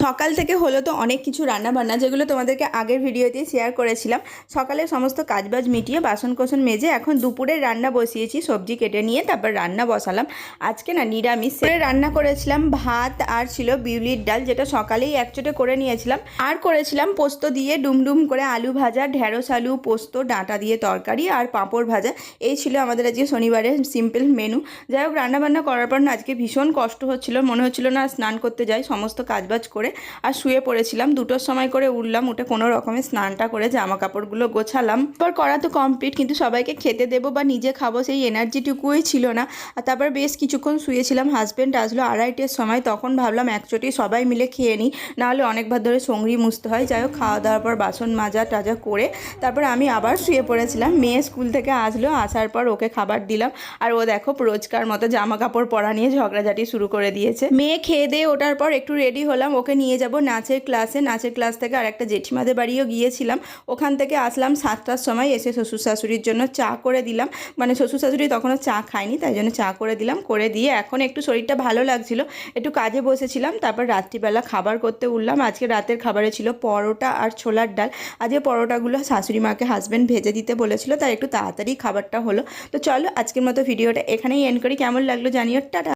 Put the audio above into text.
সকাল থেকে হলো তো অনেক কিছু রান্নাবান্না, যেগুলো তোমাদেরকে আগের ভিডিওতেই শেয়ার করেছিলাম। সকালে সমস্ত কাজবাজ মিটিয়ে বাসন কোসন মেজে এখন দুপুরের রান্না বসিয়েছি, সবজি কেটে নিয়ে তারপর রান্না বসালাম। আজকে না নিরামিষ রান্না করেছিলাম, ভাত আর ছিল বিউলির ডাল, যেটা সকালেই একচোটে করে নিয়েছিলাম। আর করেছিলাম পোস্ত দিয়ে ডুমডুম করে আলু ভাজা, ঢেঁড়স আলু পোস্ত, ডাঁটা দিয়ে তরকারি আর পাঁপড় ভাজা। এই ছিল আমাদের আজকে শনিবারের সিম্পল মেনু। যাই হোক, রান্নাবান্না করার পর না আজকে ভীষণ কষ্ট হচ্ছিল, মনে হচ্ছিল না স্নান করতে যাই। সমস্ত কাজবাজ করে আর শুয়ে পড়েছিলাম। 2টোর সময় করে উঠলাম, উঠে কোনো রকমের স্নানটা করে জামা কাপড়গুলো গোছালাম। তারপর করা তো কমপ্লিট, কিন্তু সবাইকে খেতে দেবো বা নিজে খাবো সেই এনার্জিটুকুই ছিল না। আর তারপর বেশ কিছুক্ষণ শুয়েছিলাম। হাজব্যান্ড আসলো 2:30-এর সময়, তখন ভাবলাম একচোটি সবাই মিলে খেয়ে নিই, নাহলে অনেকবার ধরে সঙ্গি মুছতে হয়। যাই হোক, খাওয়া দাওয়ার পর বাসন মাজা টাজা করে তারপর আমি আবার শুয়ে পড়েছিলাম। মেয়ে স্কুল থেকে আসলো, আসার পর ওকে খাবার দিলাম। আর ও দেখো রোজকার মতো জামা কাপড় পরা নিয়ে ঝগড়াঝাটি শুরু করে দিয়েছে। মেয়ে খেয়ে দিয়ে ওঠার পর একটু রেডি হলাম, ওকে নিয়ে যাব নাচের ক্লাসে। নাচের ক্লাস থেকে আর একটা জেঠিমাদের বাড়িও গিয়েছিলাম। ওখান থেকে আসলাম 7টার সময়, এসে শ্বশুর শাশুড়ির জন্য চা করে দিলাম। মানে শ্বশুর শাশুড়ি তখনও চা খায়নি, তাই জন্য চা করে দিলাম। করে দিয়ে এখন একটু শরীরটা ভালো লাগছিল, একটু কাজে বসেছিলাম। তারপর রাত্রিবেলা খাবার করতে উঠলাম। আজকে রাতের খাবারে ছিল পরোটা আর ছোলার ডাল। আজকে পরোটাগুলো শাশুড়ি মাকে হাজব্যান্ড ভেজে দিতে বলেছিল, তাই একটু তাড়াতাড়ি খাবারটা হলো। তো চলো আজকের মতো ভিডিওটা এখানেই এন্ড করি। কেমন লাগলো জানিও, টাটা।